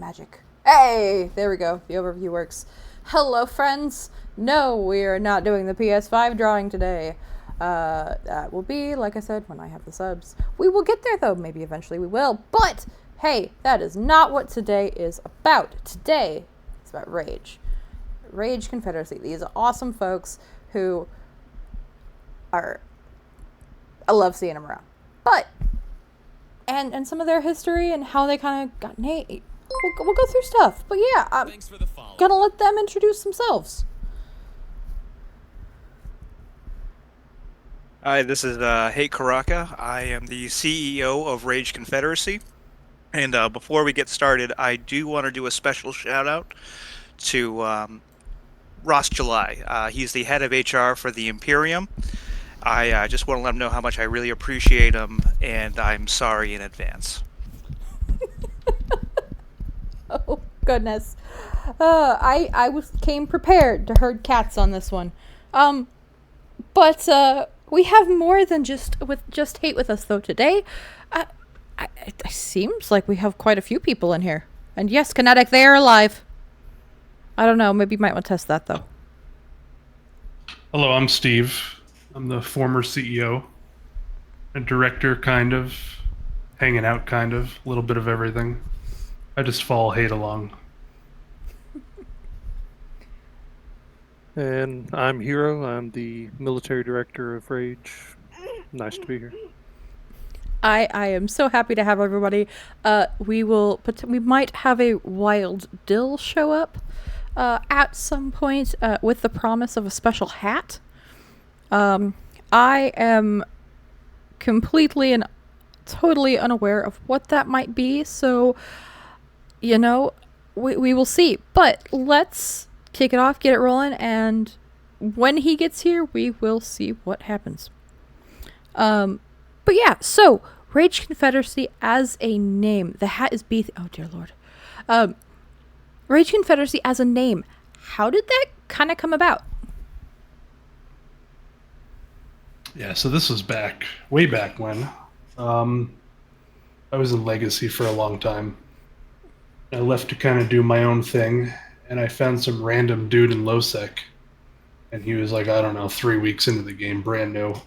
magic. Hey, there we go. The overview works. Hello, friends. No, we are not doing the PS5 drawing today. That will be, like I said, when I have the subs. We will get there, though. Maybe eventually we will. But, hey, that is not what today is about. Today is about Rage. Rage Confederacy. These awesome folks who are... I love seeing them around. But... And some of their history and how they kind of got Nate. We'll go through stuff. But yeah, I'm gonna let them introduce themselves. Hi, this is Hey Karaka. I am the CEO of Rage Confederacy. And before we get started, I do want to do a special shout out to Ross July. He's the head of HR for the Imperium. I just want to let him know how much I really appreciate him, and I'm sorry in advance. Oh, goodness. I came prepared to herd cats on this one. But we have more than just hate with us, though, today. It seems like we have quite a few people in here. And yes, Kinetic, they are alive. I don't know, maybe you might want to test that, though. Hello, I'm Steve. I'm the former CEO. A director, kind of. Hanging out, kind of. A little bit of everything. I just follow hate along. And I'm Hero. I'm the military director of Rage. Nice to be here. I am so happy to have everybody. We might have a Wild Dill show up at some point with the promise of a special hat. I am completely and totally unaware of what that might be, so we will see. But let's kick it off, get it rolling, and when he gets here, we will see what happens. But yeah, so Rage Confederacy as a name. The hat is oh dear lord. Rage Confederacy as a name. How did that kind of come about? Yeah, so this was way back when. I was in Legacy for a long time. I left to kind of do my own thing, and I found some random dude in Losec, and he was like, I don't know, 3 weeks into the game, brand new. I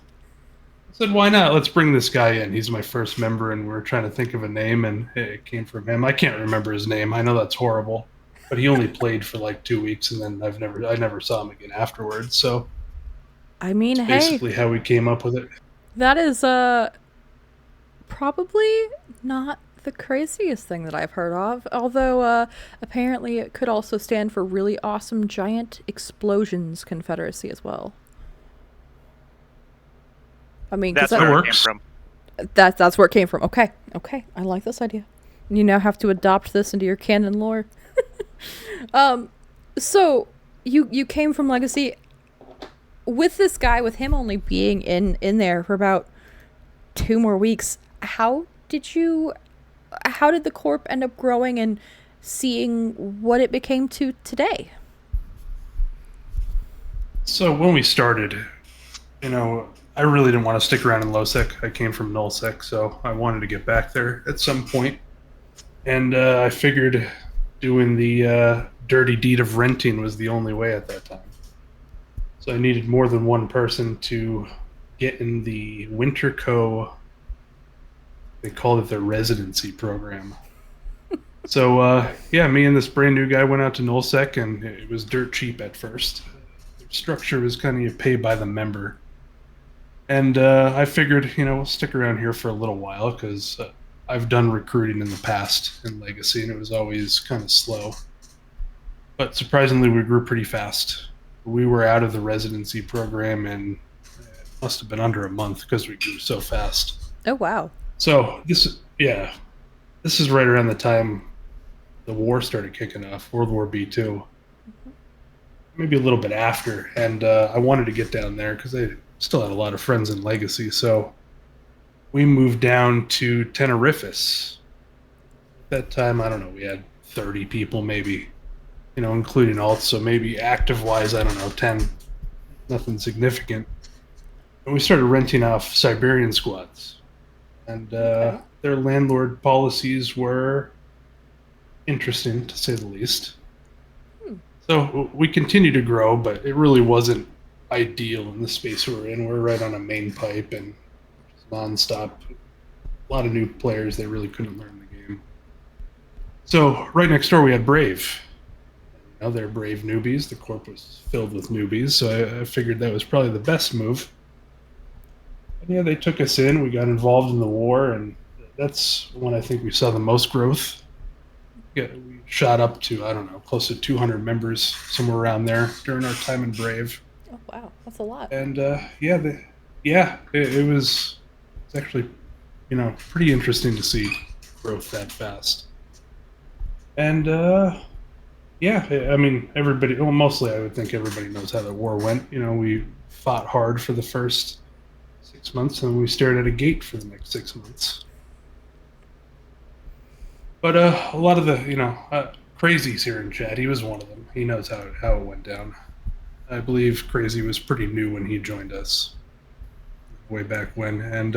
said, why not? Let's bring this guy in. He's my first member, and we were trying to think of a name, and it came from him. I can't remember his name. I know that's horrible, but he only played for like 2 weeks, and then I never saw him again afterwards. So, I mean, that's basically how we came up with it. That is probably not the craziest thing that I've heard of, although apparently it could also stand for Really Awesome Giant Explosions Confederacy as well. I mean, that's where it came from. That's where it came from. Okay, I like this idea. You now have to adopt this into your canon lore. So you came from Legacy with this guy, with him only being in there for about 2 more weeks. How did the corp end up growing and seeing what it became to today? So when we started, I really didn't want to stick around in Losec. I came from Nullsec, so I wanted to get back there at some point. And I figured doing the dirty deed of renting was the only way at that time. So I needed more than one person to get in the Winterco. They called it their residency program. So, me and this brand new guy went out to Nullsec, and it was dirt cheap at first. The structure was kind of pay by the member. And I figured, we'll stick around here for a little while, because I've done recruiting in the past in Legacy, and it was always kind of slow. But surprisingly, we grew pretty fast. We were out of the residency program in, it must have been under a month, because we grew so fast. Oh, wow. So this is right around the time the war started kicking off, World War B2. Mm-hmm. Maybe a little bit after, and I wanted to get down there because I still had a lot of friends in Legacy, so we moved down to Tenerifis. At that time, I don't know, we had 30 people maybe, including alts, so maybe active-wise, I don't know, 10. Nothing significant. And we started renting off Siberian squads. And their landlord policies were interesting to say the least. Hmm. So we continue to grow, but it really wasn't ideal in the space we're in. We're right on a main pipe and just nonstop. A lot of new players, they really couldn't learn the game. So right next door we had Brave. You know, they're brave newbies. The corp was filled with newbies, so I figured that was probably the best move. And yeah, they took us in. We got involved in the war, and that's when I think we saw the most growth. Yeah, we shot up to, I don't know, close to 200 members, somewhere around there during our time in Brave. Oh wow, that's a lot. And it was actually, pretty interesting to see growth that fast. And I mean, everybody, well, mostly I would think everybody knows how the war went. You know, we fought hard for the first 6 months, and we stared at a gate for the next 6 months. But a lot of the, crazies here in chat, he was one of them. He knows how it went down. I believe Crazy was pretty new when he joined us, way back when. And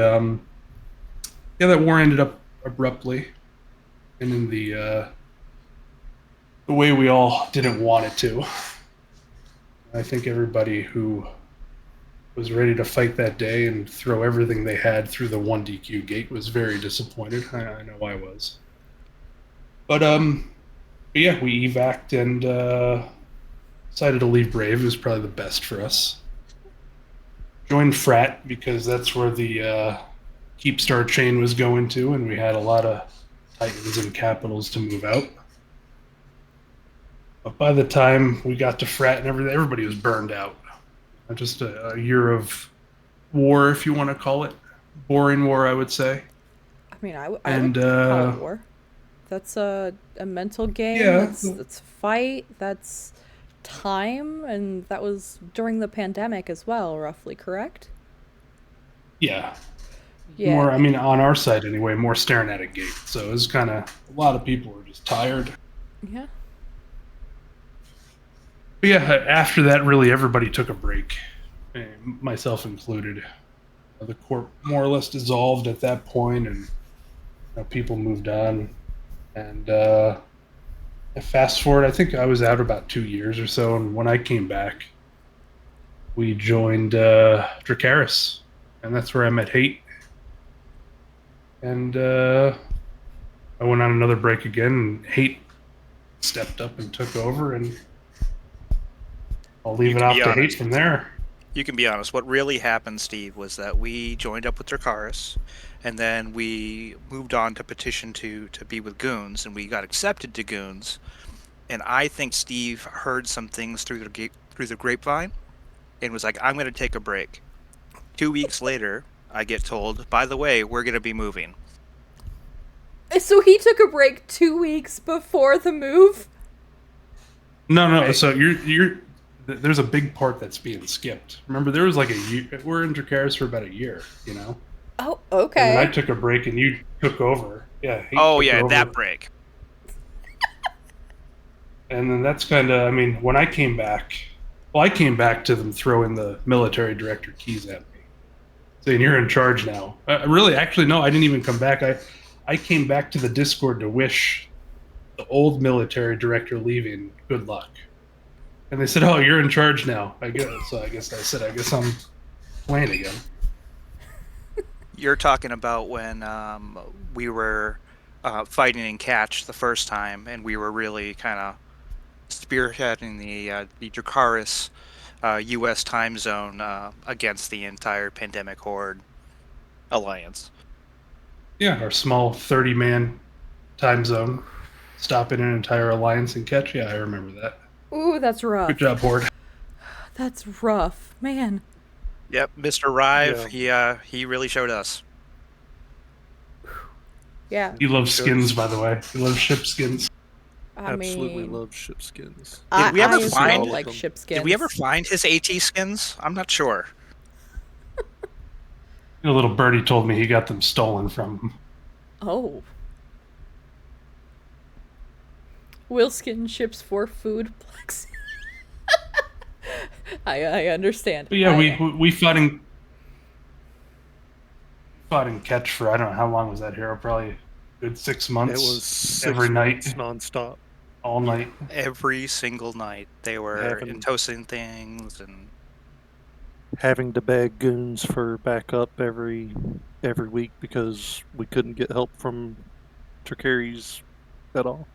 that war ended up abruptly, and in the way we all didn't want it to. I think everybody who was ready to fight that day and throw everything they had through the 1DQ gate was very disappointed. I know I was. But yeah, we evac'd and decided to leave Brave. It was probably the best for us. Joined Frat because that's where the Keepstar chain was going to, and we had a lot of Titans and Capitals to move out. But by the time we got to Frat and everything, everybody was burned out. Just a year of war, if you want to call it. Boring war, I would say. I mean, I would call it war. That's a mental game. Yeah. That's fight. That's time, and that was during the pandemic as well, roughly, correct? Yeah. Yeah. More, I mean, on our side anyway, more staring at a gate. So it was kind of, a lot of people were just tired. Yeah. But yeah, after that, really everybody took a break, myself included. The corp more or less dissolved at that point, and people moved on. And fast forward, I think I was out about 2 years or so, and when I came back, we joined Dracaris, and that's where I met Hate. And I went on another break again, and Hate stepped up and took over, and I'll leave it off to Hate from there. You can be honest. What really happened, Steve, was that we joined up with Dracaris, and then we moved on to petition to be with Goons, and we got accepted to Goons. And I think Steve heard some things through the grapevine, and was like, "I'm going to take a break." 2 weeks later, I get told, "By the way, we're going to be moving." So he took a break 2 weeks before the move? No. Right. So you're. There's a big part that's being skipped. Remember, there was like a year. We're in Dracaris for about a year, Oh, okay. And I took a break, and you took over. Yeah. That break. And then that's kind of, I mean, when I came back, I came back to them throwing the military director keys at me, saying, "You're in charge now." Really, actually, no, I didn't even come back. I came back to the Discord to wish the old military director leaving good luck. And they said, "Oh, you're in charge now." I guess I'm playing again. You're talking about when we were fighting in Catch the first time, and we were really kind of spearheading the Dracaris U.S. time zone against the entire Pandemic Horde alliance. Yeah, our small 30-man time zone, stopping an entire alliance in Catch. Yeah, I remember that. Ooh, that's rough. Good job, Horde. That's rough, man. Yep, Mr. Rive, yeah. He really showed us. Yeah. He loves skins, by the way. He loves ship skins. Absolutely love ship skins. Did we ever find like ship skins? Did we ever find his AT skins? I'm not sure. A little birdie told me he got them stolen from him. Oh. Will skin ships for food plex. I understand. But yeah, we fought in Catch for, I don't know how long was that hero, probably good 6 It months was 6 every night, months nonstop. all night. Every single night they were Having toasting things, and having to beg goons for backup every week because we couldn't get help from Tracaries at all.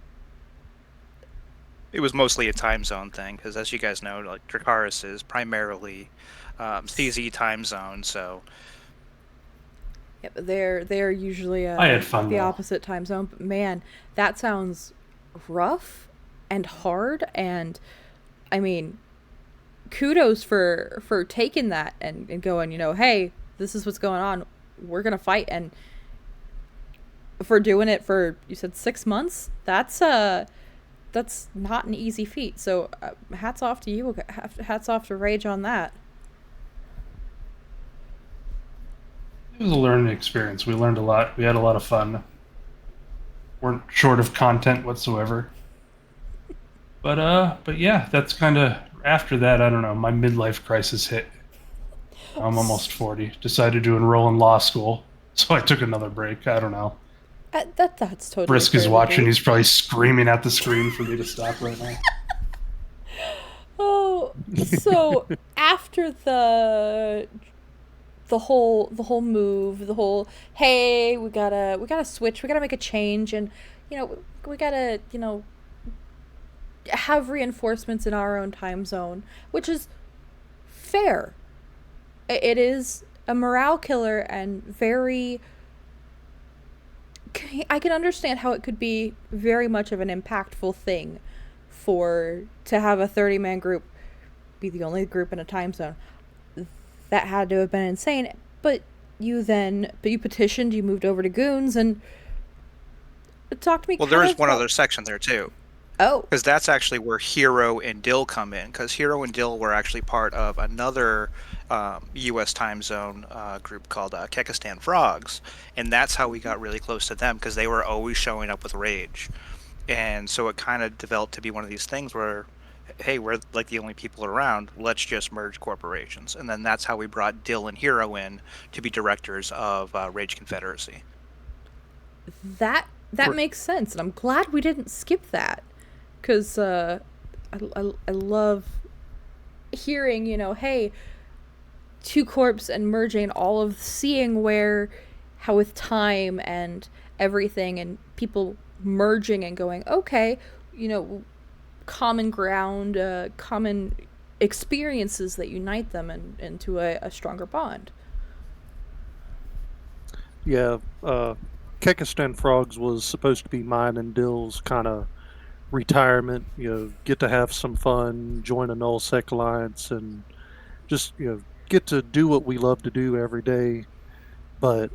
it was mostly a time zone thing. Because as you guys know, like Dracarys is primarily CZ time zone, so Yeah, but they're usually I had fun the though. opposite time zone. But man, that sounds rough and hard. And I mean, kudos for taking that and going. Hey, this is what's going on. We're gonna fight, and for doing it for, you said, 6 months. That's not an easy feat. So hats off to you. Hats off to Rage on that. It was a learning experience. We learned a lot. We had a lot of fun. Weren't short of content whatsoever. But yeah, that's kind of after that. I don't know. My midlife crisis hit. I'm almost 40. Decided to enroll in law school, so I took another break. I don't know. That's totally Brisk is fair to watching. do. He's probably screaming at the screen for me to stop right now. Oh, so after the whole move, the whole, hey, we gotta switch, we gotta make a change, and we gotta have reinforcements in our own time zone, which is fair. It is a morale killer and very. I can understand how it could be very much of an impactful thing to have a 30-man group be the only group in a time zone. That had to have been insane. But you petitioned, you moved over to Goons, and talk to me. well, there is one other section there too. Oh, Because that's actually where Hero and Dill come in. Because Hero and Dill were actually part of another U.S. time zone group called Kekistan Frogs, and that's how we got really close to them because they were always showing up with Rage, and so it kind of developed to be one of these things where, hey, we're like the only people around. Let's just merge corporations, and then that's how we brought Dill and Hero in to be directors of Rage Confederacy. that makes sense, and I'm glad we didn't skip that, because I love hearing, hey, two corps and merging, all of seeing where, how with time and everything, and people merging and going, okay, common ground, common experiences that unite them into a stronger bond. Yeah, Kekistan Frogs was supposed to be mine and Dill's kind of retirement. Get to have some fun, join a null sec alliance, and just get to do what we love to do every day. But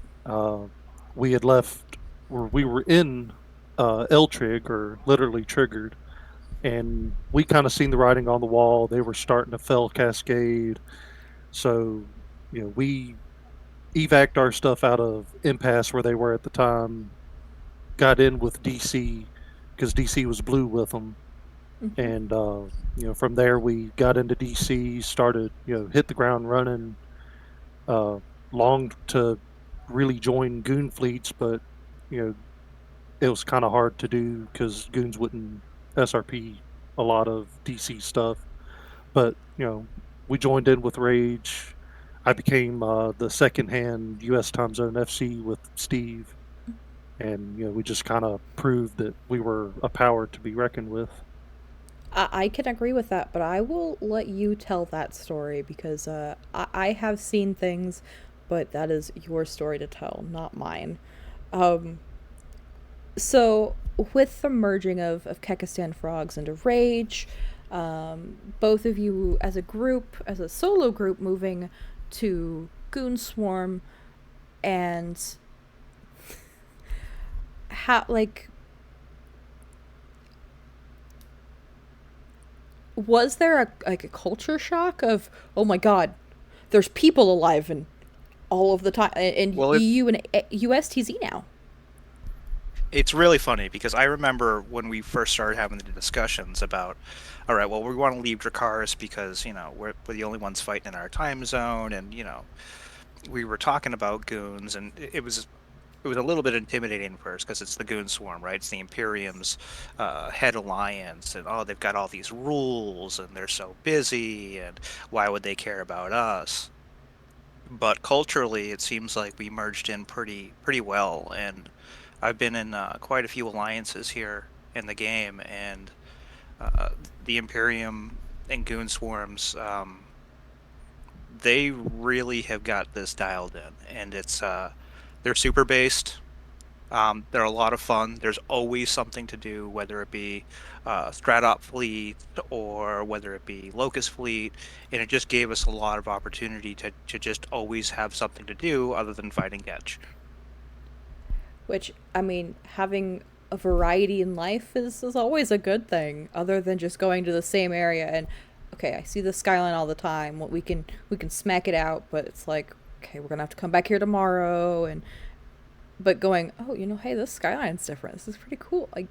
we had left, or we were in L-Trig, or literally triggered, and we kind of seen the writing on the wall. They were starting to fell cascade, so we evac'd our stuff out of Impasse where they were at the time, got in with DC because DC was blue with them, Mm-hmm. and from there we got into DC, started hit the ground running. Longed to really join Goon fleets, but it was kind of hard to do because Goons wouldn't SRP a lot of DC stuff. But we joined in with Rage. I became the second-hand U.S. time zone FC with Steve, and we just kind of proved that we were a power to be reckoned with. I can agree with that, but I will let you tell that story, because I have seen things, but that is your story to tell, not mine. Um, so, with the merging of Kekistan Frogs into Rage, both of you as a group, as a solo group, moving to Goon Swarm, and how, like, was there a culture shock of, oh my god, there's people alive in all of the time in Well, EU and USTZ now? it's really funny because I remember when we first started having the discussions about, all right, well, we want to leave Dracarys because, we're the only ones fighting in our time zone. And, we were talking about goons, and it was it was a little bit intimidating first because it's the Goon Swarm, right? It's the Imperium's head alliance, and oh, they've got all these rules, and they're so busy, and why would they care about us? But culturally, it seems like we merged in pretty well, and I've been in quite a few alliances here in the game, and uh, the Imperium and Goon Swarms, they really have got this dialed in, and it's they're super based. They're a lot of fun. There's always something to do, whether it be Stratop Fleet or whether it be Locust Fleet, and it just gave us a lot of opportunity to just always have something to do other than fighting Getch. Which, I mean, having a variety in life is always a good thing, other than just going to the same area and, okay, I see the skyline all the time. What we can smack it out, but it's like, okay, we're gonna have to come back here tomorrow, and but going, oh, hey, this skyline's different. This is pretty cool. Like,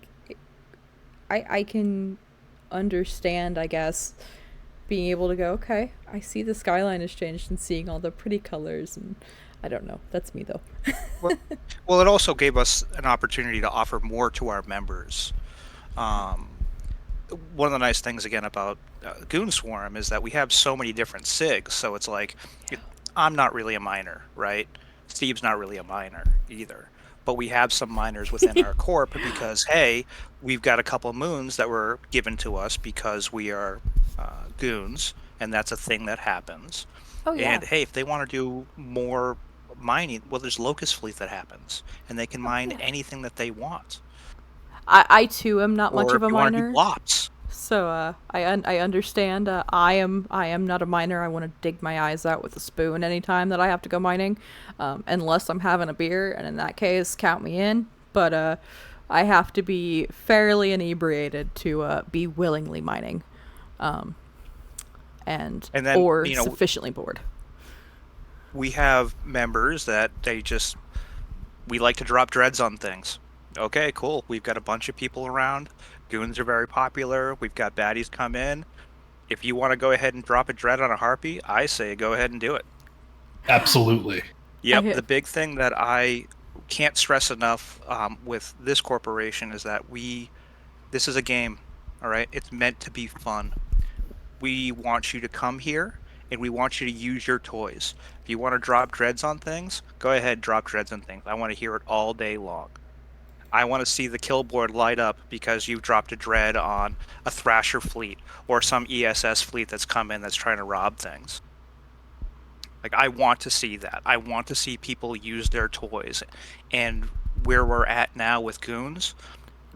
I can understand, I guess, being able to go, okay, I see the skyline has changed and seeing all the pretty colors, and I don't know. That's me though. Well, well, it also gave us an opportunity to offer more to our members. Um, One of the nice things again about Goon Swarm is that we have so many different SIGs. So it's like, I'm not really a miner, right? Steve's not really a miner either. But we have some miners within our corp because, hey, we've got a couple moons that were given to us because we are goons, and that's a thing that happens. Oh yeah. And hey, if they want to do more mining, well, there's Locust Fleet that happens, and they can mine anything that they want. I too am not much Or of if a you want to do miner. blobs. So I understand. I am not a miner. I want to dig my eyes out with a spoon anytime that I have to go mining, unless I'm having a beer, and in that case, count me in. But I have to be fairly inebriated to be willingly mining, and And then, or sufficiently bored. we have members that we like to drop dreads on things. Okay, cool. We've got a bunch of people around. Goons are very popular. We've got baddies come in. If you want to go ahead and drop a dread on a harpy, I say go ahead and do it. Absolutely. Yep, the big thing that I can't stress enough with this corporation is that this is a game, all right? It's meant to be fun. We want you to come here, and we want you to use your toys. If you want to drop dreads on things, go ahead, drop dreads on things. I want to hear it all day long. I want to see the kill board light up because you've dropped a dread on a Thrasher fleet or some ESS fleet that's come in that's trying to rob things. Like, I want to see that. I want to see people use their toys. And where we're at now with Goons,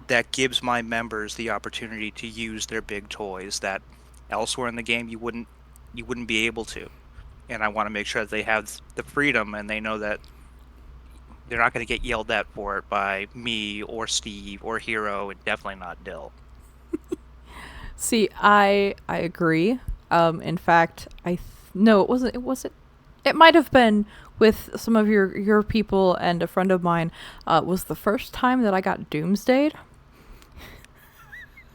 that gives my members the opportunity to use their big toys that elsewhere in the game you wouldn't be able to. And I want to make sure that they have the freedom and they know that they're not going to get yelled at for it by me or Steve or Hero, and definitely not Dill. See, I agree. In fact, no, it wasn't. It wasn't. It might have been with some of your people, and a friend of mine was the first time that I got doomsdayed.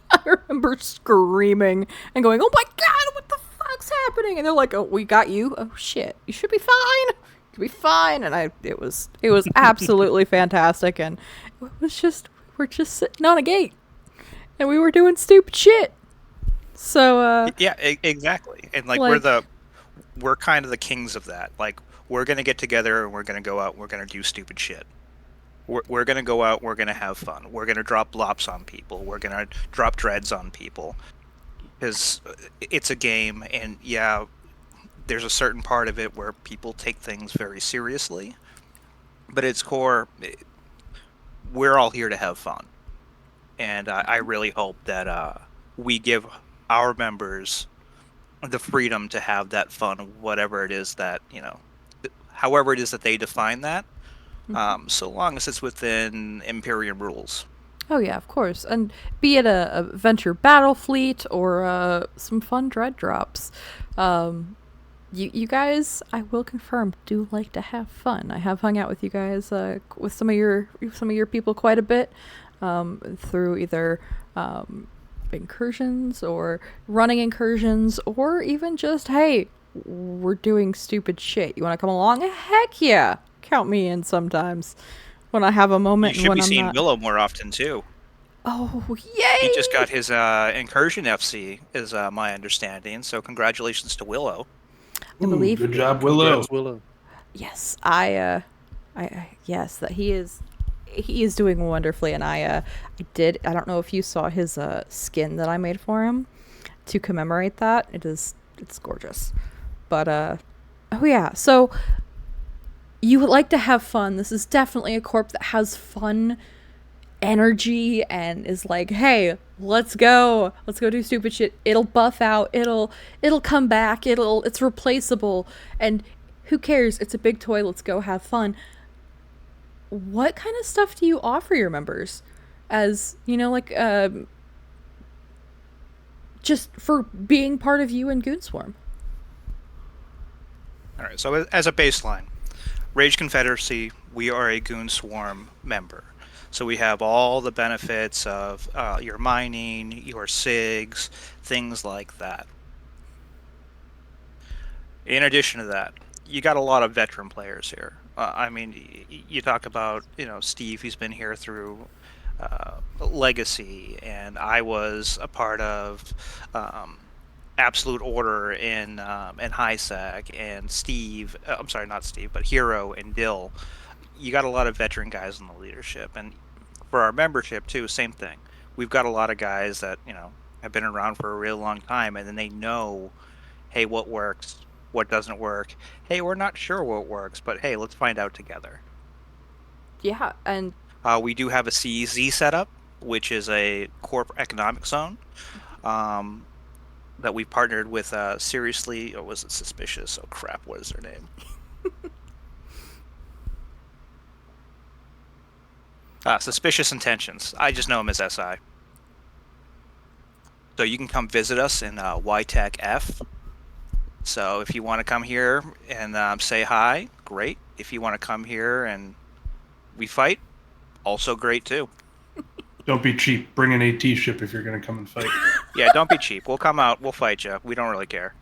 I remember screaming and going, "Oh my god, what the fuck's happening?" And they're like, "Oh, we got you. Oh shit, you should be fine. You'll be fine." And it was absolutely fantastic, and it was just we're just sitting on a gate, and we were doing stupid shit. So yeah, exactly. And like we're kind of the kings of that. Like, we're gonna get together and we're gonna go out and we're gonna do stupid shit. We're gonna go out, we're gonna have fun. We're gonna drop blops on people. We're gonna drop dreads on people. Because it's a game, and yeah, there's a certain part of it where people take things very seriously. But its core, we're all here to have fun. And I really hope that we give our members the freedom to have that fun, whatever it is that, however it is that they define that, so long as it's within Imperium rules. Oh yeah, of course. And be it a venture battle fleet or some fun dread drops. You guys, I will confirm, do like to have fun. I have hung out with you guys, with some of your people quite a bit, through either incursions or running incursions, or even just, hey, we're doing stupid shit. You want to come along? Heck yeah, count me in sometimes. when I have a You moment and should when be I'm seeing not. Willow more often too. Oh, He just yay! got his Incursion FC, is my understanding. So congratulations to Willow. I Ooh, believe. good job, Willow. Congrats, Willow. Yes, yes, that he is doing wonderfully, and I did. I don't know if you saw his skin that I made for him to commemorate that. It's gorgeous, but oh yeah. So you would like to have fun. This is definitely a corp that has fun energy and is like, hey, let's go do stupid shit. It'll buff out, it'll come back, it's replaceable, and who cares? It's a big toy, let's go have fun. What kind of stuff do you offer your members, as like just for being part of you and Goonswarm? All right. So as a baseline, Rage Confederacy, we are a Goon Swarm member. So we have all the benefits of your mining, your SIGs, things like that. In addition to that, you got a lot of veteran players here. I mean, you talk about Steve. He's been here through Legacy, and I was a part of Absolute Order in HiSec, and Steve. I'm sorry, not Steve, but Hero and Dill. You got a lot of veteran guys in the leadership, and for our membership too, same thing. We've got a lot of guys that have been around for a real long time, and then they know, hey, what works, what doesn't work. Hey, we're not sure what works, but hey, let's find out together. Yeah, and we do have a CEZ setup, which is a corp economic zone that we partnered with. Seriously, or was it Suspicious? Oh crap, what is their name? Suspicious Intentions. I just know him as SI. So you can come visit us in YTech F. So if you want to come here and say hi, great. If you want to come here and we fight, also great too. Don't be cheap. Bring an AT ship if you're going to come and fight. Yeah, don't be cheap. We'll come out. We'll fight you. We don't really care.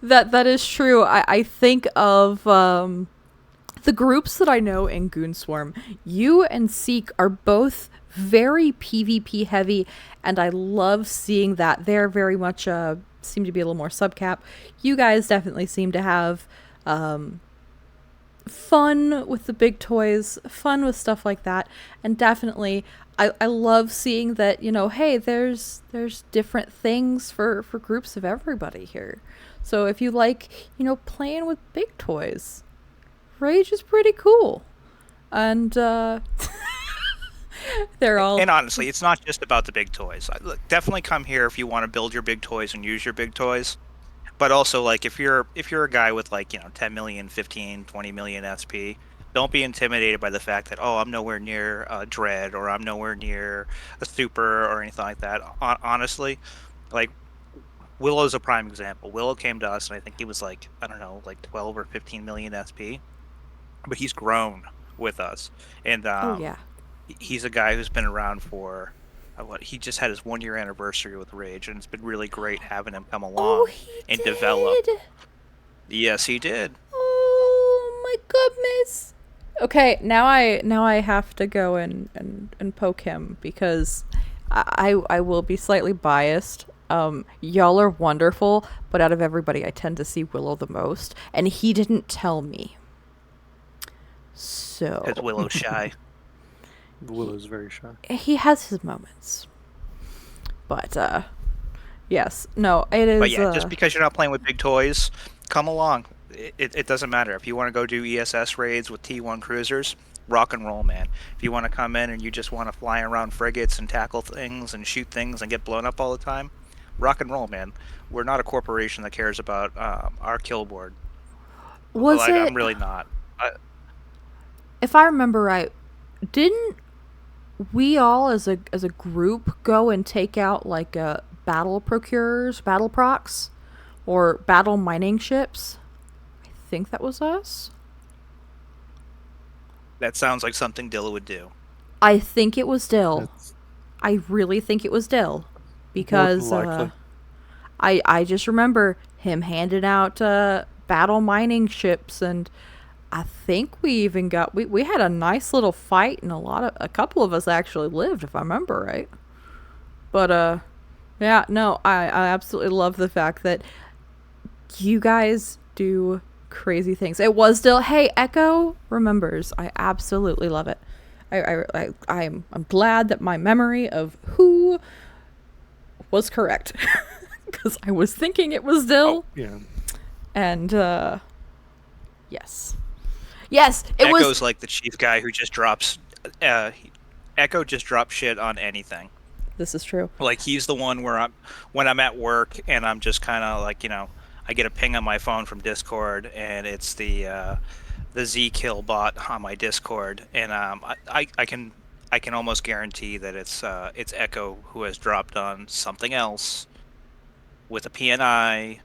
that is true. I think of the groups that I know in Goonswarm. You and Seek are both very PvP heavy, and I love seeing that. They're very much seem to be a little more subcap. You guys definitely seem to have fun with the big toys, fun with stuff like that, and definitely I love seeing that, hey, there's different things for groups of everybody here. So if you like, playing with big toys, Rage is pretty cool. And they're all... And honestly, it's not just about the big toys. Look, definitely come here if you want to build your big toys and use your big toys. But also, like, if you're a guy with 10 million, 15, 20 million SP, don't be intimidated by the fact that, oh, I'm nowhere near Dread, or I'm nowhere near a Super or anything like that. Honestly, like, Willow's a prime example. Willow came to us, and I think he was 12 or 15 million SP. But he's grown with us. And oh, yeah. He's a guy who's been around for... he just had his 1 year anniversary with Rage, and it's been really great having him come along and develop. Yes, he did. Oh my goodness. Okay, now I have to go and poke him, because I will be slightly biased. Y'all are wonderful, but out of everybody, I tend to see Willow the most, and he didn't tell me. So. Because Willow's shy. Willow's very shy. He has his moments. But, yes. No, it is... But yeah, just because you're not playing with big toys, come along. It doesn't matter. If you want to go do ESS raids with T1 cruisers, rock and roll, man. If you want to come in and you just want to fly around frigates and tackle things and shoot things and get blown up all the time, rock and roll, man. We're not a corporation that cares about our kill board. I'm really not. If I remember right, didn't we all as a group go and take out battle procurers, battle procs, or battle mining ships? I think that was us. That sounds like something Dilla would do. I think it was Dill. I really think it was Dill, because I just remember him handing out battle mining ships, and I think we even got we had a nice little fight, and a couple of us actually lived, if I remember right. But yeah, no, I absolutely love the fact that you guys do crazy things. It was still, hey, Echo remembers. I absolutely love it. I'm glad that my memory of who was correct, because I was thinking it was Dill. Oh, yeah. And yes, it Echo's was. like the chief guy who just drops. Echo just drops shit on anything. This is true. Like he's the one where when I'm at work and I'm just kind of like, I get a ping on my phone from Discord and it's the Z kill bot on my Discord, and I can almost guarantee that it's Echo who has dropped on something else with a PNI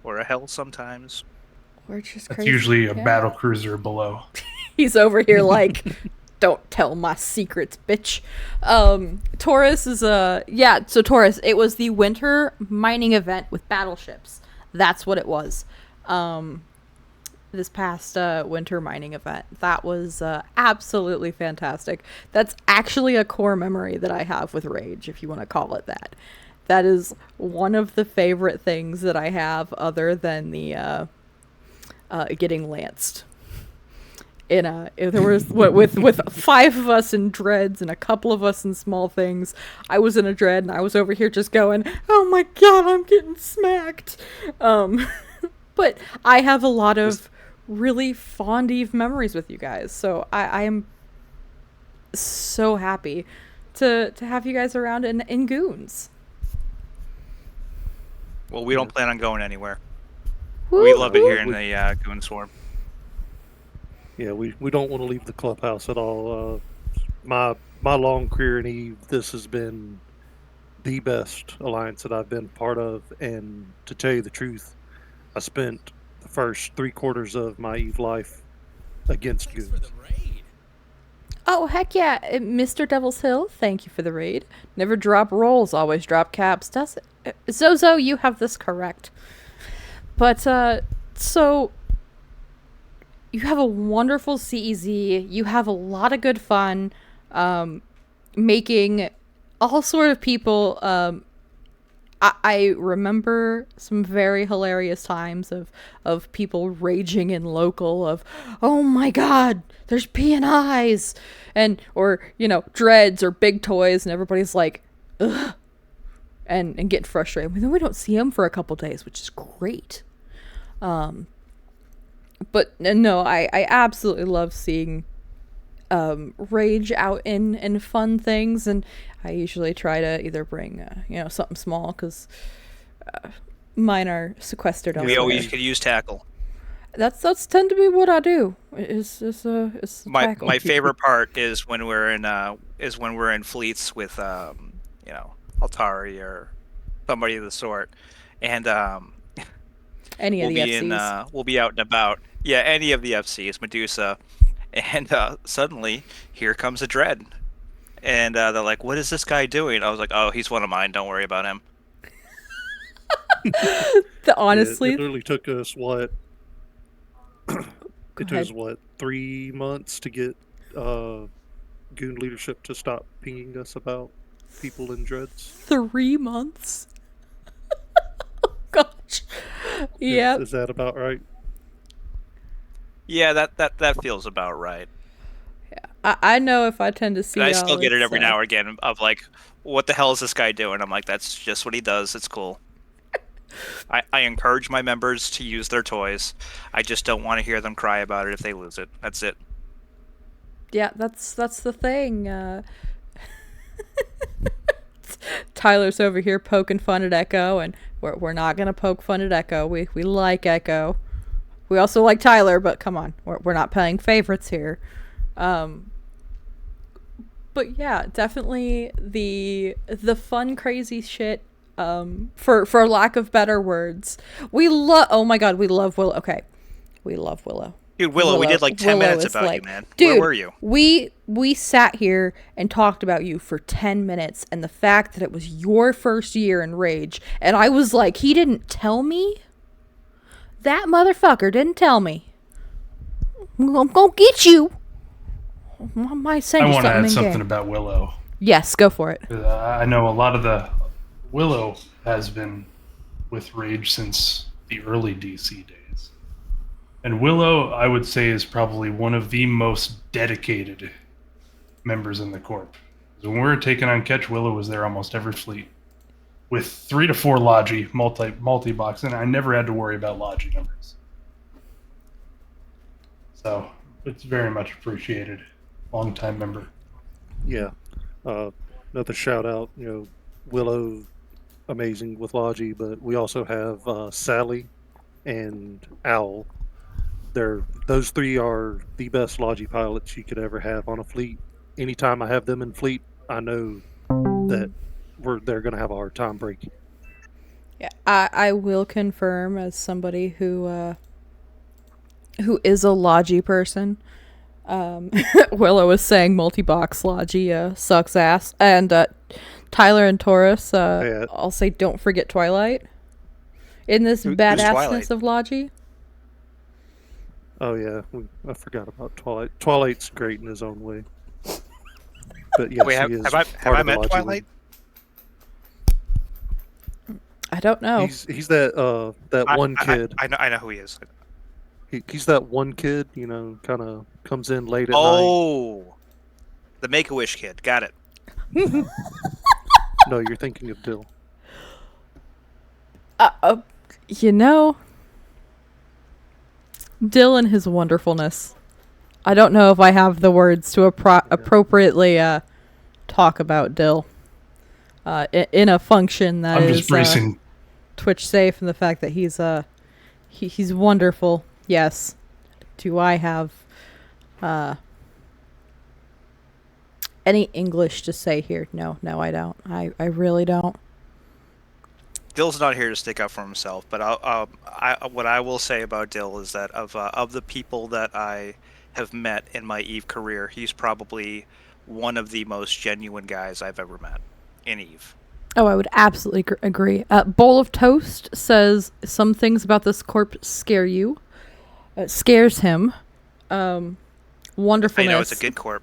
or a hell sometimes. We're just That's crazy. usually a battle cruiser below. He's over here like, don't tell my secrets, bitch. Taurus is so Taurus, it was the winter mining event with battleships. That's what it was. This past winter mining event. That was absolutely fantastic. That's actually a core memory that I have with Rage, if you want to call it that. That is one of the favorite things that I have, other than the getting lanced. There was with 5 of us in dreads and a couple of us in small things. I was in a dread and I was over here just going, "Oh my god, I'm getting smacked." But I have a lot of really fond Eve memories with you guys, so I am so happy to have you guys around in Goons. Well, we don't plan on going anywhere. Woo! We love it here in the Goon Swarm. Yeah, we don't want to leave the clubhouse at all. My long career in Eve, this has been the best alliance that I've been part of, and to tell you the truth, I spent the first 3/4 of my Eve life against Goons. Oh, heck yeah. Mr. Devil's Hill, thank you for the raid. Never drop rolls, always drop caps, does it? Zozo, you have this correct. But, so, you have a wonderful CEZ. You have a lot of good fun, making all sort of people, I remember some very hilarious times of people raging in local of, "Oh my god, there's PNIs," or dreads or big toys, and everybody's like, "Ugh," and getting frustrated. Then we don't see them for a couple days, which is great. But no, I absolutely love seeing Rage out in fun things, and I usually try to either bring something small, because mine are sequestered elsewhere. We always could use tackle. That's tend to be what I do. Is My tackle. favorite part is when we're in fleets with Altari or somebody of the sort, and Any of the FCs. we'll be out and about. Yeah, any of the FCs, Medusa, and suddenly here comes a dread, and they're like, "What is this guy doing?" I was like, "Oh, he's one of mine. Don't worry about him." Honestly, it literally took us what? Go It took ahead. us what, 3 months to get Goon leadership to stop pinging us about people in dreads. 3 months. Gosh. Yeah. Is that about right? Yeah, that feels about right. I know if I tend to see And I y'all, still get it it's, every now and again of like, "What the hell is this guy doing?" I'm like, "That's just what he does. It's cool." I encourage my members to use their toys. I just don't want to hear them cry about it if they lose it. That's it. Yeah, that's the thing. Tyler's over here poking fun at Echo, and we're not gonna poke fun at Echo. We like Echo. We also like Tyler, but come on, we're not playing favorites here. But yeah, definitely the fun, crazy shit. For lack of better words, oh my god, we love Willow. Okay, we love Willow. Dude, Willow, we did like 10 Willow minutes is about like, you, man. Dude, Where were you? We sat here and talked about you for 10 minutes, and the fact that it was your first year in Rage, and I was like, he didn't tell me? That motherfucker didn't tell me. I'm gonna get you. I might send I you want to something add in something game. about Willow. Yes, go for it. I know a lot of the Willow has been with Rage since the early DC days. And Willow, I would say, is probably one of the most dedicated members in the Corp. When we were taking on Catch, Willow was there almost every fleet. With 3 to 4 Logi multi-box, and I never had to worry about Logi numbers. So, it's very much appreciated. Long-time member. Yeah. Another shout out, Willow, amazing with Logi, but we also have Sally and Owl. Those three are the best Logi pilots you could ever have on a fleet. Anytime I have them in fleet, I know that they're going to have a hard time breaking. Yeah, I will confirm as somebody who is a Logi person. Willow was saying multi-box Logi sucks ass, and Tyler and Taurus. I'll say don't forget Twilight. In this badassness of Logi. Oh yeah, I forgot about Twilight. Twilight's great in his own way. But yes, Wait, he is have I met Twilight? I don't know. He's that one kid. I know who he is. He's that one kid, kind of comes in late at night. Oh, the Make-A-Wish kid. Got it. No, you're thinking of Dill. Dill and his wonderfulness. I don't know if I have the words to appropriately talk about Dill in a function that I'm is just bracing. Twitch safe, and the fact that he's wonderful. Yes. Do I have any English to say here? No, I don't. I really don't. Dill's not here to stick up for himself, but what I will say about Dill is that of the people that I have met in my EVE career, he's probably one of the most genuine guys I've ever met in EVE. Oh, I would absolutely agree. Bowl of Toast says some things about this corp scare you. It scares him. Wonderfulness. I know it's a good corp.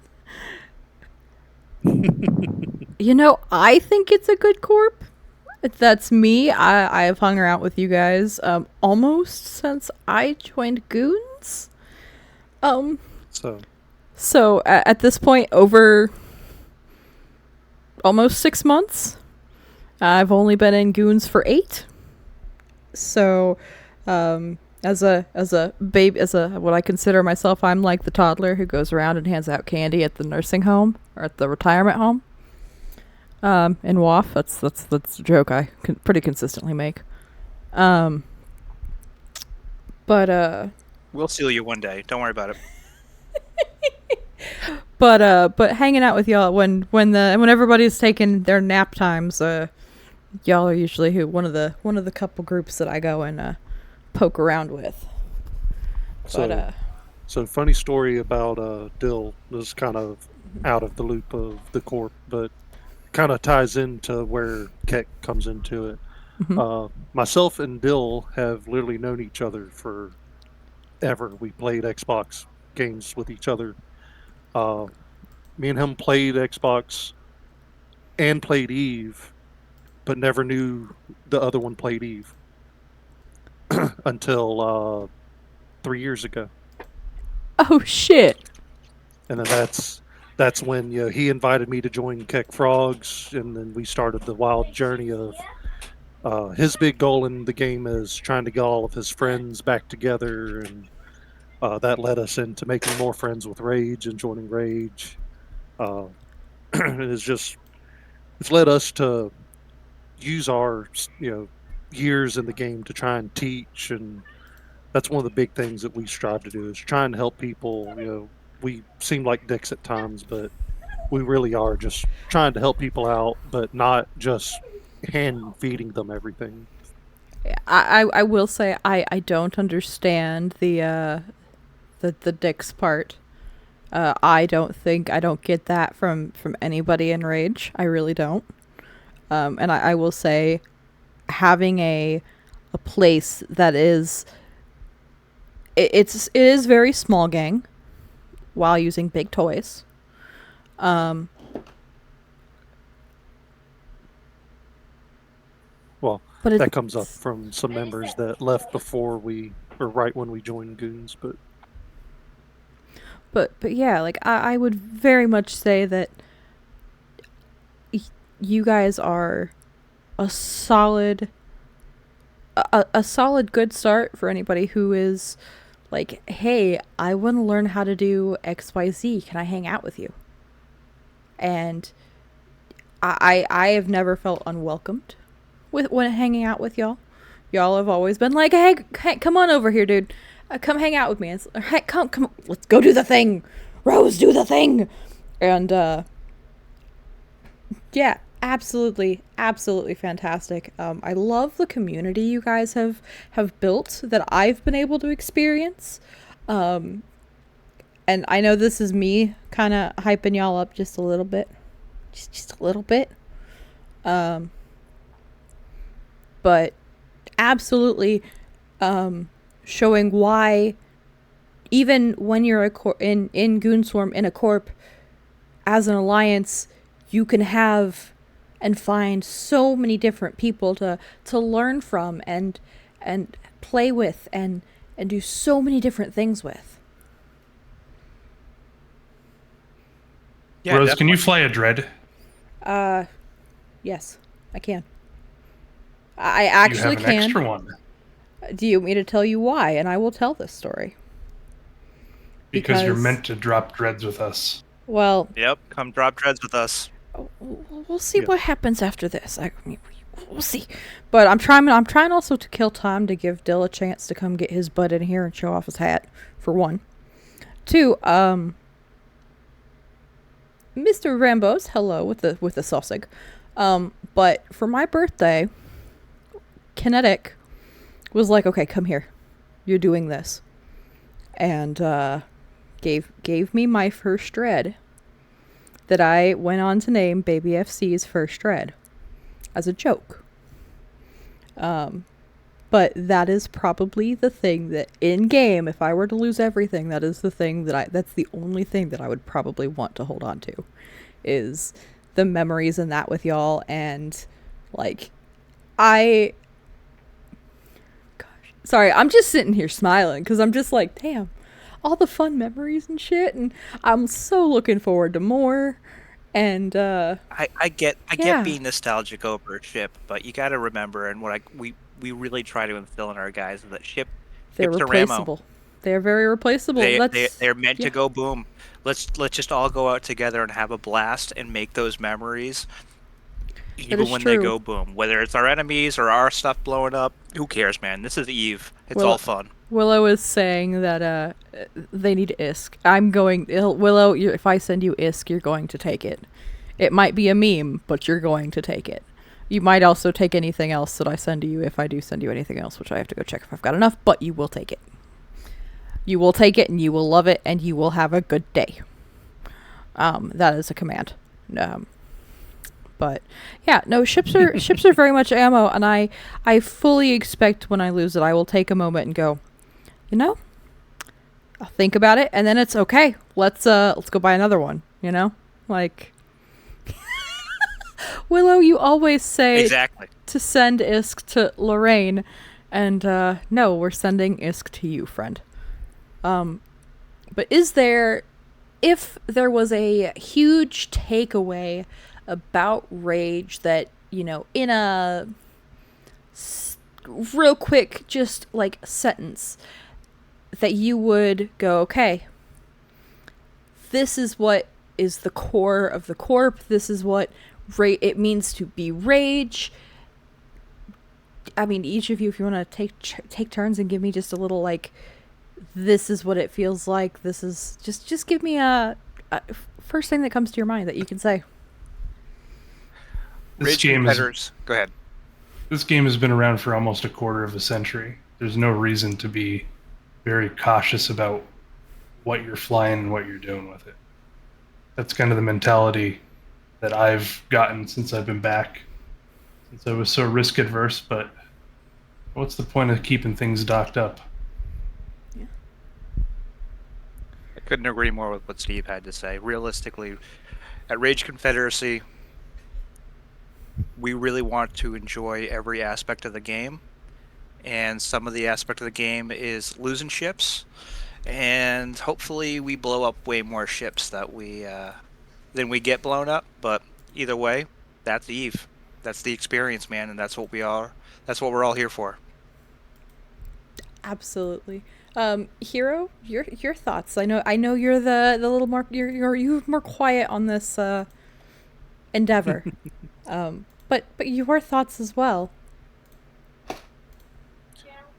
I think it's a good corp. That's me. I have hung out with you guys almost since I joined Goons. So at this point, over almost 6 months. I've only been in Goons for 8. So, as a baby, what I consider myself, I'm like the toddler who goes around and hands out candy at the nursing home or at the retirement home. In WAF, that's a joke I pretty consistently make. But we'll steal you one day. Don't worry about it. But hanging out with y'all when everybody's taking their nap times, y'all are usually one of the couple groups that I go and poke around with. So funny story about Dill. This is kind of out of the loop of the corp, but kind of ties into where Keck comes into it. Mm-hmm. Myself and Dill have literally known each other for ever. We played Xbox games with each other. Me and him played Xbox and played EVE, but never knew the other one played EVE until 3 years ago. Oh shit! And then that's when he invited me to join Keck Frogs, and then we started the wild journey of his big goal in the game is trying to get all of his friends back together, and that led us into making more friends with Rage and joining Rage. It's led us to use our years in the game to try and teach, and that's one of the big things that we strive to do is trying to help people. We seem like dicks at times, but we really are just trying to help people out, but not just hand feeding them everything. I will say I don't understand the dicks part. I don't get that from anybody in Rage. I really don't. And I will say, having a place that is it is very small gang while using big toys. Well, But that comes up from some members that left before or right when we joined Goons, but but yeah, like I would very much say that you guys are a solid a solid good start for anybody who is like, hey, I want to learn how to do XYZ. Can I hang out with you? And I have never felt unwelcomed when hanging out with y'all. Y'all have always been like, hey, come on over here, dude. Come hang out with me. It's, hey, come, let's go do the thing. Rose, do the thing. And yeah, absolutely fantastic. I love the community you guys have built that I've been able to experience. And I know this is me kind of hyping y'all up just a little bit. Just a little bit. But absolutely showing why even when you're in Goonswarm in a corp as an alliance, you can have and find so many different people to learn from and play with and do so many different things with. Yeah, Rose, definitely. can you fly a dread? Yes, I can. I actually you have an can. extra one. Do you want me to tell you why? And I will tell this story. Because you're meant to drop dreads with us. Well, Yep, come drop dreads with us. we'll see what happens after this. We'll see. But I'm trying also to kill time to give Dill a chance to come get his butt in here and show off his hat, for one. Two, Mr. Rambo's hello with the sausage. But for my birthday, Kinetic was like, okay, come here. You're doing this. And gave me my first dread that I went on to name Baby FC's first dread as a joke. But that is probably the thing that in game, if I were to lose everything, that is the thing that's the only thing that I would probably want to hold on to, is the memories and that with y'all. And like, sorry, I'm just sitting here smiling because I'm just like, damn, all the fun memories and shit, and I'm so looking forward to more. And I get being nostalgic over a ship, but you got to remember, and we really try to instill in our guys is that they're ships are replaceable. ammo. They're very replaceable. They're meant to go boom. Let's just all go out together and have a blast and make those memories. Even when they go boom, whether it's our enemies or our stuff blowing up, who cares, man? This is Eve. It's all fun. Willow is saying that they need ISK. Willow, if I send you ISK, you're going to take it. It might be a meme, but you're going to take it. You might also take anything else that I send to you if I do send you anything else, which I have to go check if I've got enough, but you will take it. You will take it and you will love it and you will have a good day. That is a command. But yeah, no, ships are very much ammo, and I fully expect when I lose it, I will take a moment and go, you know, I'll think about it, and then it's okay. Let's go buy another one. You know, like Willow, you always say exactly to send ISK to Lorraine, and no, we're sending ISK to you, friend. But if there was a huge takeaway about Rage that, you know, in a real quick, just like sentence, that you would go, okay, this is what is the core of the corp, this is what it means to be Rage. I mean, each of you, if you want to take turns and give me just a little, like, this is what it feels like, this is just give me a first thing that comes to your mind that you can say. Go ahead. This game has been around for almost a quarter of a century. There's no reason to be very cautious about what you're flying and what you're doing with it. That's kind of the mentality that I've gotten since I've been back. Since I was so risk adverse, but what's the point of keeping things docked up? Yeah. Couldn't agree more with what Steve had to say. Realistically, at Rage Confederacy, we really want to enjoy every aspect of the game, and some of the aspect of the game is losing ships, and hopefully we blow up way more ships than we get blown up. But either way, that's Eve. That's the experience, man, and that's what we are. That's what we're all here for. Absolutely. Hero, your thoughts. I know you're the little more you're more quiet on this endeavor. But your thoughts as well.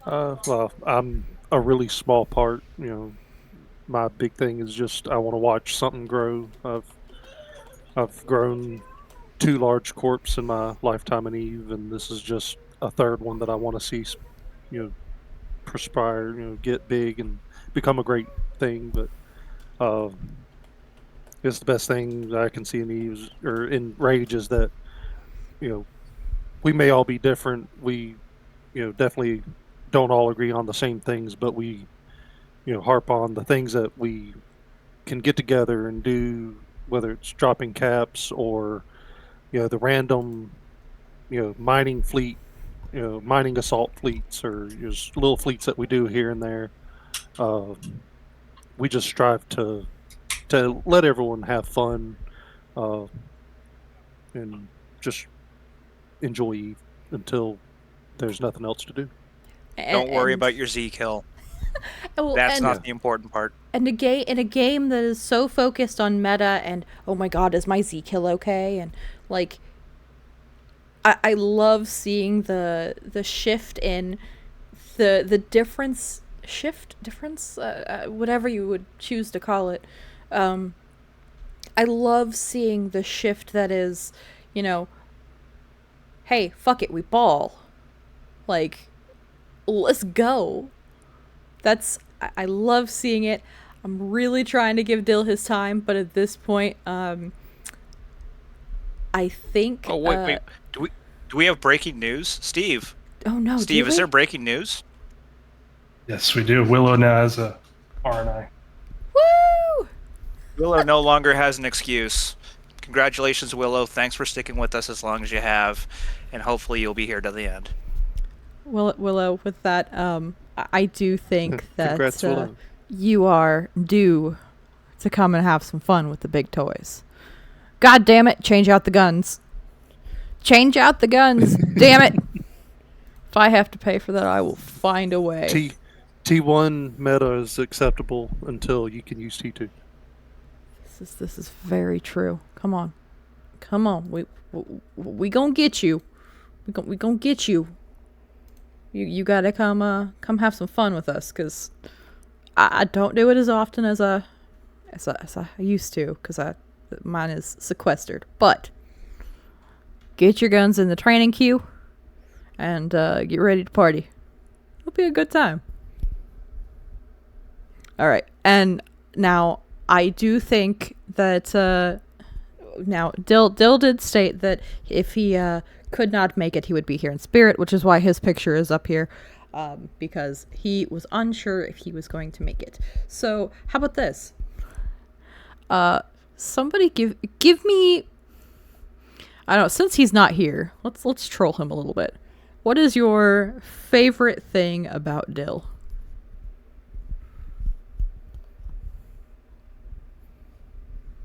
Well, I'm a really small part. My big thing is just I want to watch something grow. I've grown 2 large corps in my lifetime in Eve, and this is just a third one that I want to see, you know, perspire, get big and become a great thing. But uh, it's the best thing that I can see in Eve or in Rage is that you know we may all be different. We definitely don't all agree on the same things, but we harp on the things that we can get together and do, whether it's dropping caps or the random mining fleet, mining assault fleets, or just little fleets that we do here and there. uh, we just strive to let everyone have fun, uh, and just enjoy Eve until there's nothing else to do. Don't worry about your Z kill. Well, That's not the important part. And in a game that is so focused on meta and oh my god, is my Z kill okay? And like, I love seeing the shift in the difference whatever you would choose to call it. I love seeing the shift that is, hey, fuck it, we ball. Like, let's go. I love seeing it. I'm really trying to give Dill his time, but at this point, I think. Oh wait. Do we have breaking news, Steve? Oh no, Steve, is there breaking news? Yes, we do. Willow now has a RNI. Woo! Willow no longer has an excuse. Congratulations, Willow. Thanks for sticking with us as long as you have, and hopefully you'll be here to the end. Willow, with that, I do think that Congrats, Willow. You are due to come and have some fun with the big toys. God damn it, change out the guns. Change out the guns. Damn it. If I have to pay for that, I will find a way. T1 meta is acceptable until you can use T2. This is very true. Come on. We gonna get you. We gonna get you. You gotta come have some fun with us, because I don't do it as often as I used to, because mine is sequestered. But get your guns in the training queue and get ready to party. It'll be a good time. All right, and now I do think that now Dill did state that if he could not make it, he would be here in spirit, which is why his picture is up here, because he was unsure if he was going to make it. So how about this? Somebody give me, I don't know, since he's not here, let's troll him a little bit. What is your favorite thing about Dill?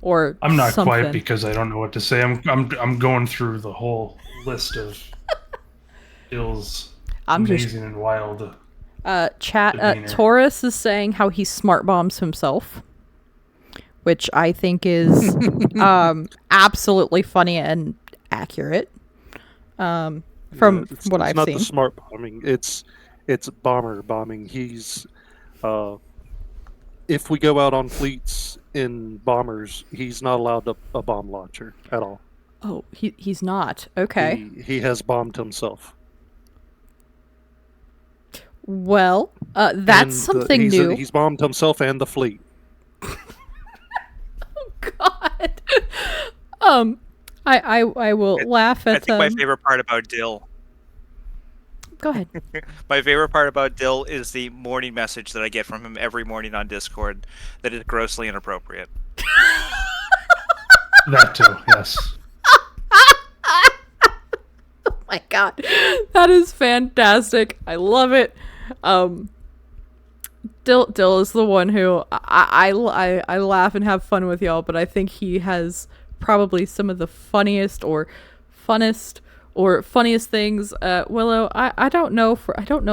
Or I'm not something. quite, because I don't know what to say. I'm going through the whole list of Dill's amazing and wild. Chat Taurus is saying how he smart bombs himself, which I think is absolutely funny and accurate. From what I've seen, it's not the smart bombing; it's bomber bombing. He's if we go out on fleets in bombers, he's not allowed a bomb launcher at all. Oh, he's not. Okay. He has bombed himself. Well, that's something new. He's bombed himself and the fleet. Oh God. I will laugh at. I think my favorite part about Dill Go ahead. My favorite part about Dill is the morning message that I get from him every morning on Discord that is grossly inappropriate. That too, yes. Oh my god, that is fantastic. I love it. Dill is the one who I laugh and have fun with y'all, but I think he has probably some of the funniest or funnest or funniest things. Willow, I don't know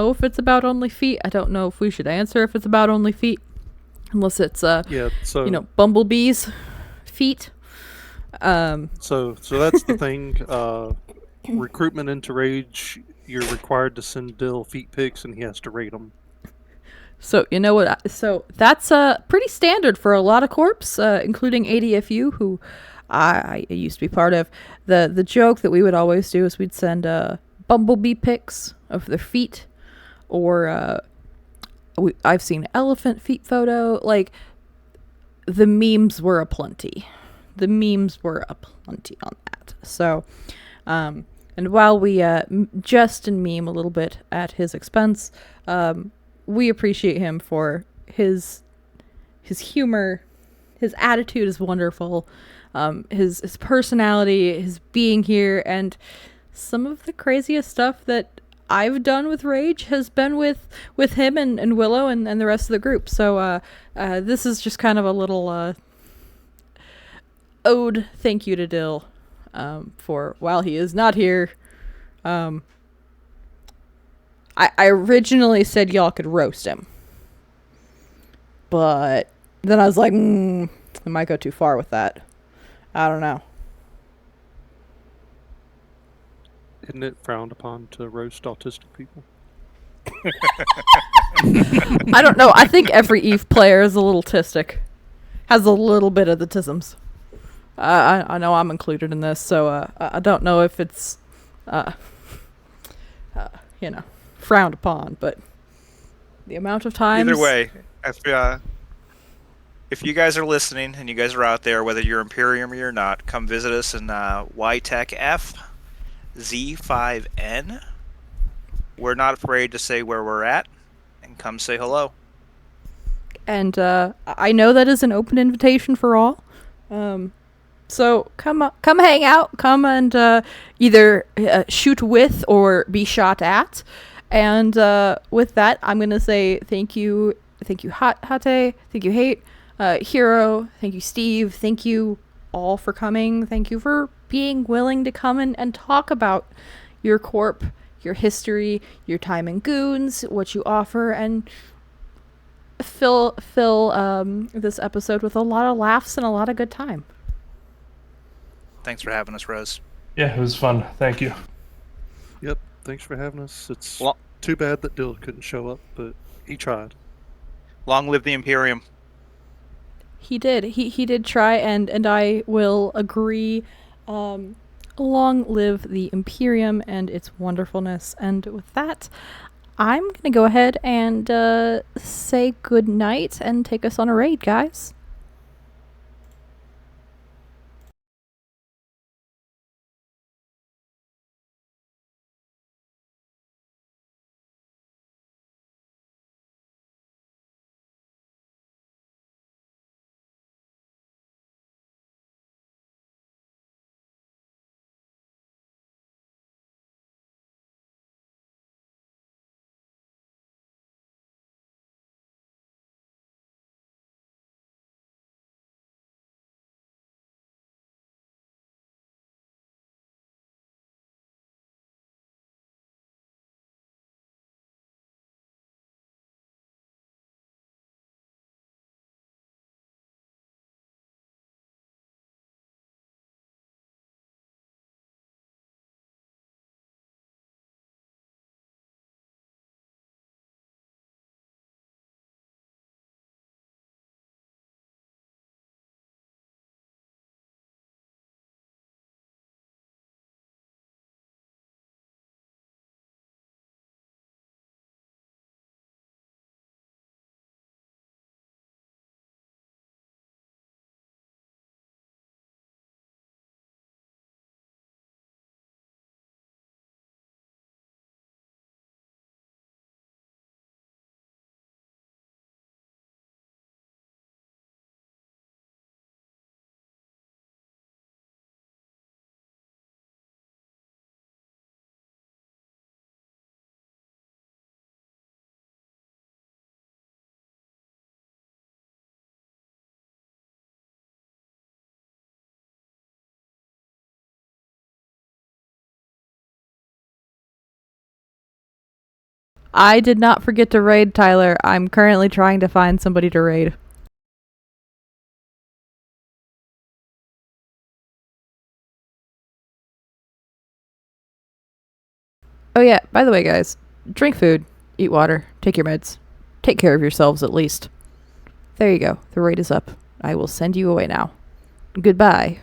if it's about only feet. I don't know if we should answer if it's about only feet, unless it's Yeah, so bumblebees feet. so that's the thing. Recruitment into Rage, you're required to send Dill feet pics, and he has to rate them. So you know what? So that's pretty standard for a lot of corps, including ADFU, who I used to be part of. The joke that we would always do is we'd send bumblebee pics of their feet, or I've seen elephant feet photo. Like, the memes were aplenty. The memes were aplenty on that. So, and while we jest and meme a little bit at his expense, we appreciate him for his humor. His attitude is wonderful. His personality, his being here, and some of the craziest stuff that I've done with Rage has been with him and Willow and the rest of the group. So this is just kind of a little ode thank you to Dill for while he is not here. I originally said y'all could roast him, but then I was like, I might go too far with that. I don't know. Isn't it frowned upon to roast autistic people? I don't know. I think every Eve player is a little tistic. Has a little bit of the tisms. I know I'm included in this, so I don't know if it's, frowned upon, but the amount of times... Either way, if you guys are listening and you guys are out there, whether you're Imperium or you're not, come visit us in YTechF Z5N. We're not afraid to say where we're at, and come say hello. And I know that is an open invitation for all. So come hang out. Come and either shoot with or be shot at. And with that, I'm gonna say thank you, Hate, thank you, Hate, Hero, thank you, Steve, thank you all for coming. Thank you for being willing to come and talk about your corp, your history, your time in Goons, what you offer, and fill this episode with a lot of laughs and a lot of good time. Thanks for having us, Rose. Yeah, it was fun. Thank you. Yep, thanks for having us. It's Well, too bad that Dill couldn't show up, but he tried. long live the Imperium. He did. He did try, and I will agree. Long live the Imperium and its wonderfulness. And with that, I'm going to go ahead and say good night and take us on a raid, guys. I did not forget to raid, Tyler. I'm currently trying to find somebody to raid. Oh yeah, by the way, guys, drink food, eat water, take your meds. Take care of yourselves at least. There you go. The raid is up. I will send you away now. Goodbye.